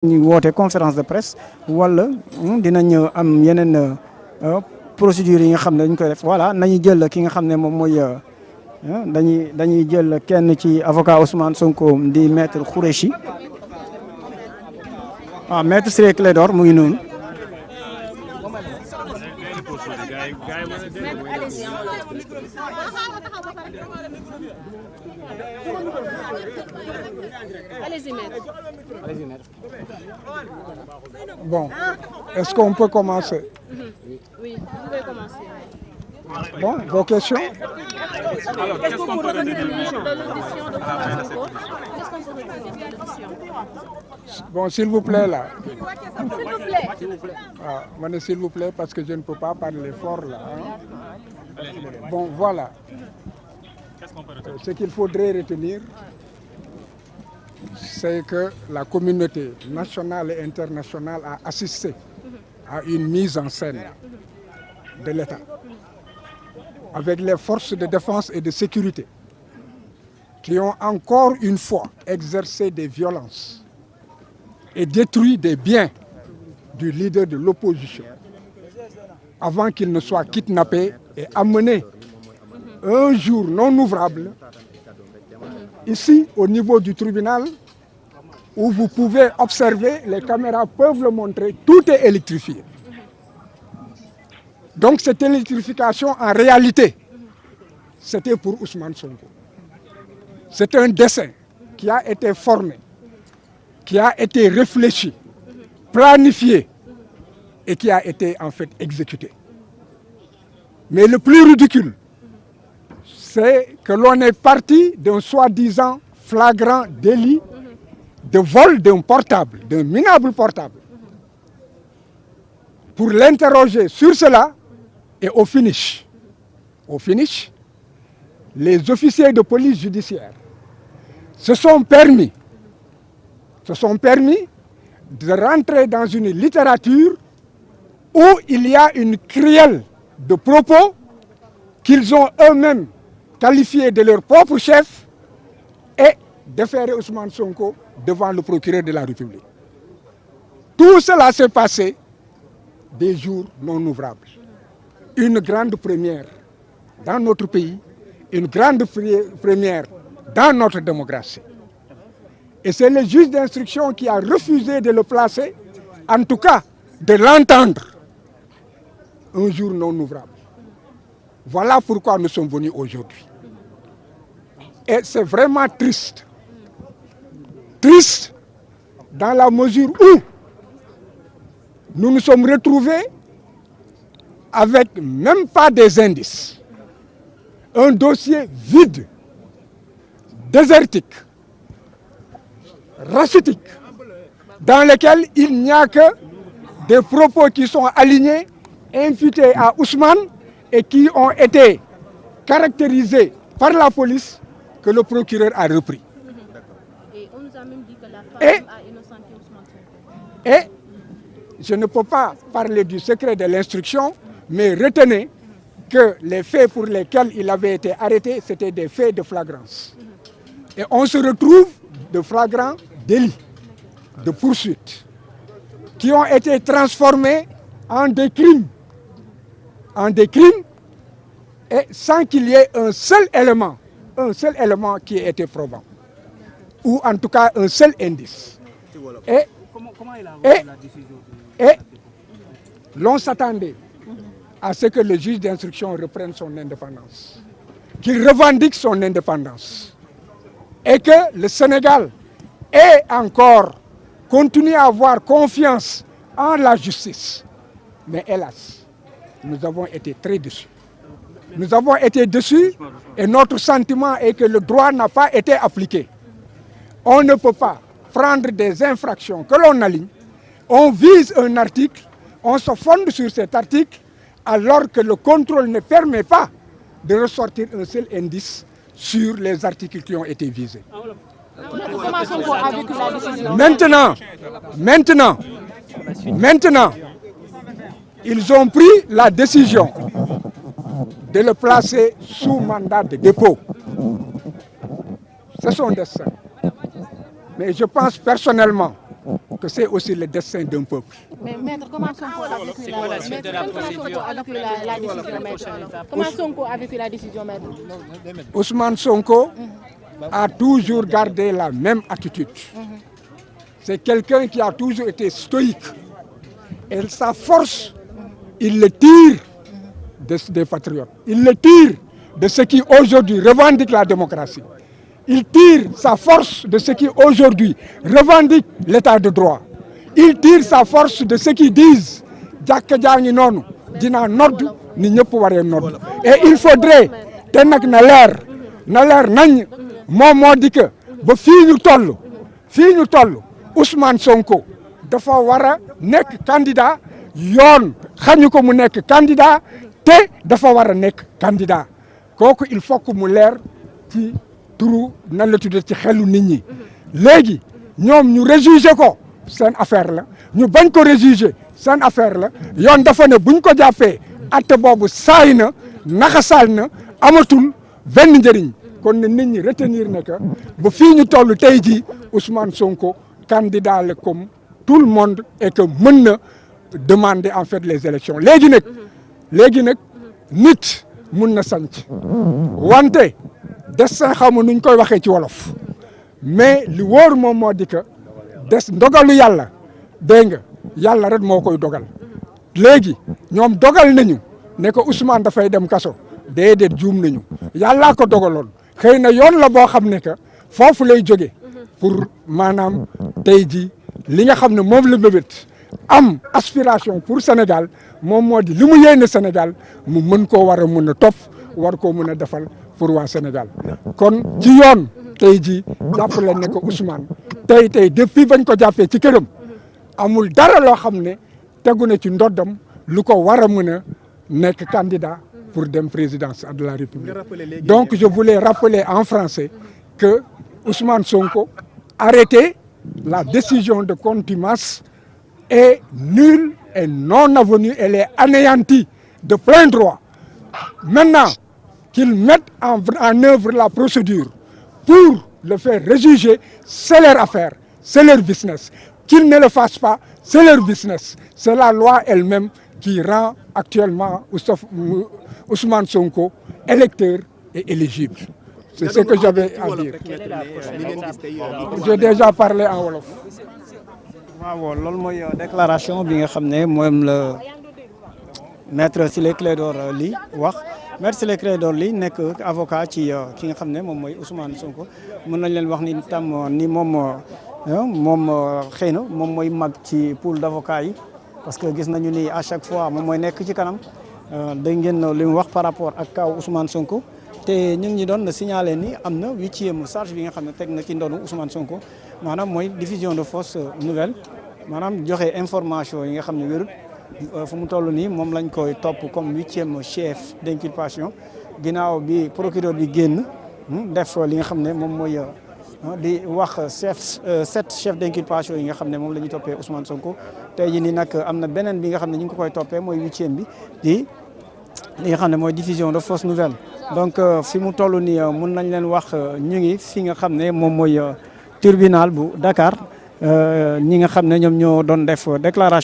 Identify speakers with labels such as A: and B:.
A: ñu woote conférence de presse wala dinañ am yeneen procédures yi nga xam ne dañ koy def voilà nañu jël ki nga xam ne moom mooy dañuy jël kenn ci avocat Ousmane Sonko di maître Khoureyssi maître Ciré Clédor mu ngi noonu.
B: Allez-y, maître.
C: Bon, est-ce qu'on peut commencer?
B: Oui, vous pouvez commencer.
C: Bon, vos questions?
B: Alors, qu'est-ce qu'on peut retenir de l'audition de Ousmane Sonko? Qu'est-ce qu'on peut retenir de l'audition?
C: Bon, s'il vous plaît, là.
B: S'il vous plaît.
C: S'il vous plaît, parce que je ne peux pas parler fort, là. Hein? Bon, voilà. Ce qu'il faudrait retenir, c'est que la communauté nationale et internationale a assisté à une mise en scène de l'État avec les forces de défense et de sécurité qui ont encore une fois exercé des violences et détruit des biens du leader de l'opposition avant qu'il ne soit kidnappé et amené un jour non ouvrable ici au niveau du tribunal où vous pouvez observer, les caméras peuvent le montrer, tout est électrifié. Donc cette électrification en réalité, c'était pour Ousmane Sonko. C'est un dessin qui a été formé, qui a été réfléchi, planifié et qui a été en fait exécuté. Mais le plus ridicule, c'est que l'on est parti d'un soi-disant flagrant délit de vol d'un portable, d'un minable portable, pour l'interroger sur cela et au finish, les officiers de police judiciaire se sont permis de rentrer dans une littérature où il y a une crielle de propos qu'ils ont eux-mêmes qualifiés de leur propre chef et déférer Ousmane Sonko devant le procureur de la République. Tout cela s'est passé des jours non ouvrables. Une grande première dans notre pays, une grande première dans notre démocratie. Et c'est le juge d'instruction qui a refusé de le placer, en tout cas de l'entendre, un jour non ouvrable. Voilà pourquoi nous sommes venus aujourd'hui. Et c'est vraiment triste. Triste dans la mesure où nous nous sommes retrouvés avec même pas des indices. Un dossier vide, désertique, rachitique, dans lequel il n'y a que des propos qui sont alignés, imputés à Ousmane et qui ont été caractérisés par la police que le procureur a repris.
B: Et on nous a même dit que la femme a innocenté Ousmane Sonko.
C: Et je ne peux pas parler du secret de l'instruction, mais retenez que les faits pour lesquels il avait été arrêté, c'était des faits de flagrance. Et on se retrouve de flagrants délits, de poursuites, qui ont été transformés en des crimes, et sans qu'il y ait un seul élément qui ait été probant, ou en tout cas un seul indice. Et l'on s'attendait à ce que le juge d'instruction reprenne son indépendance, qu'il revendique son indépendance, et que le Sénégal ait encore continué à avoir confiance en la justice. Mais hélas, nous avons été très déçus. Nous avons été déçus et notre sentiment est que le droit n'a pas été appliqué. On ne peut pas prendre des infractions que l'on aligne, on vise un article, on se fonde sur cet article, alors que le contrôle ne permet pas de ressortir un seul indice sur les articles qui ont été visés.
B: Comment Sonko a vécu la décision?
C: Maintenant, ils ont pris la décision de le placer sous mandat de dépôt. C'est son destin. Mais je pense personnellement que c'est aussi le destin d'un peuple.
B: Mais maître, comment Sonko a vécu la décision, maître? Comment Sonko a vécu la décision, maître?
C: Ousmane Sonko a toujours gardé la même attitude. C'est quelqu'un qui a toujours été stoïque. Et sa force, il le tire des patriotes. Il le tire de ceux qui aujourd'hui revendiquent la démocratie. Il tire sa force de ceux qui aujourd'hui revendiquent l'état de droit. Il tire sa force de ceux qui disent jàkka jaa ngi noonu dinaa nodd ni ñëpp waree nodd. Et il faudrait te nag na leer nañ moom moo di que ba fii ñu toll Ousmane Sonko dafa war a nekk candidat yoon xañu ko mu nekk candidat te dafa war a nekk candidat kooku il faut que mu leer ci turu nan la tuddee ci xelu nit ñi. léegi ñoom ñu réjuger ko seen affaire la ñu bañ ko réjuger seen affaire la yoon dafa ne buñ ko jàppee atte boobu saay na naxasaal na amatul benn njëriñ kon ne nit ñi retenir ne que ba fii ñu toll tey jii Ousmane Sonko candidat la comme tout le monde et que mën na demander en fait les élections léegi nag nit mun na sanc wante destin xamu nuñ koy waxee ci wolof mais li wóor moom moo di que ndogalu yàlla dégg nga yàlla rek moo koy dogal léegi ñoom dogal nañu ne que Ousmane dafay dem kaso déedéet juum nañu yàllaa ko dogaloon xëy na yoon la boo xam ne que foofu lay jóge pour maanaam tey ji li nga xam ne moom la bébét am aspiration pour Sénégal moom moo di li mu yéene Sénégal mu mën koo war a mën a topp war koo mën a defal pour waa Sénégal kon ci yoon tey jii jàpp leen ne ko Ousmane tey depuis bañ ko jàppee ci këram amul dara loo xam ne tegu na ci ndoddam lu ko war a mën a nekk candidat pour dem présidence de la République. Donc je voulais rappeler en français que Ousmane Sonko arrêté la décision de contumace est nulle et non avenue, elle est anéantie de plein droit. Maintenant qu'ils mettent en œuvre la procédure pour le faire réjuger, c'est leur affaire, c'est leur business. Qu'ils ne le fassent pas, c'est leur business. C'est la loi elle-même qui rend actuellement Ousmane Sonko électeur et éligible. C'est ce que j'avais à dire. J'ai déjà parlé en wolof.
A: waaw loolu mooy déclaration bi nga xam ne moom la maître Ciré Clédor Ly wax maître Ciré Clédor Ly nekk avocat ci ki nga xam ne moom mooy Ousmane Sonko mën nañ leen wax ni tam ni moom xëy na moom mooy mag ci pool d'avocats yi parce que gis nañu ni à chaque fois moom mooy nekk ci kanam dégg ngeen li mu wax par rapport ak kaw Ousmane Sonko te ñu ngi doon signaler ni am na 8e charge bi nga xam ne teg na ci ndoonu Ousmane Sonko maanaam mooy diffusion de fausses nouvelles maanaam joxe information yi nga xam ne wérut fu mu toll nii moom lañ koy topp comme 8e chef d'inculpation ginnaaw bi procureur bi génn def li nga xam ne moom mooy di wax 7 chefs d'inculpation yi nga xam ne moom la ñuy toppee Ousmane Sonko tey jii nii nag am na beneen bi nga xam ne ñu ngi ko koy toppee mooy 8e bi di li nga xam ne mooy diffusion de fausses nouvelles donc fi mu toll nii mun nañ leen wax ñu ngi fi nga xam ne moom mooy tribunal bu Dakar ñi nga xam ne ñoom ñoo doon def déclaration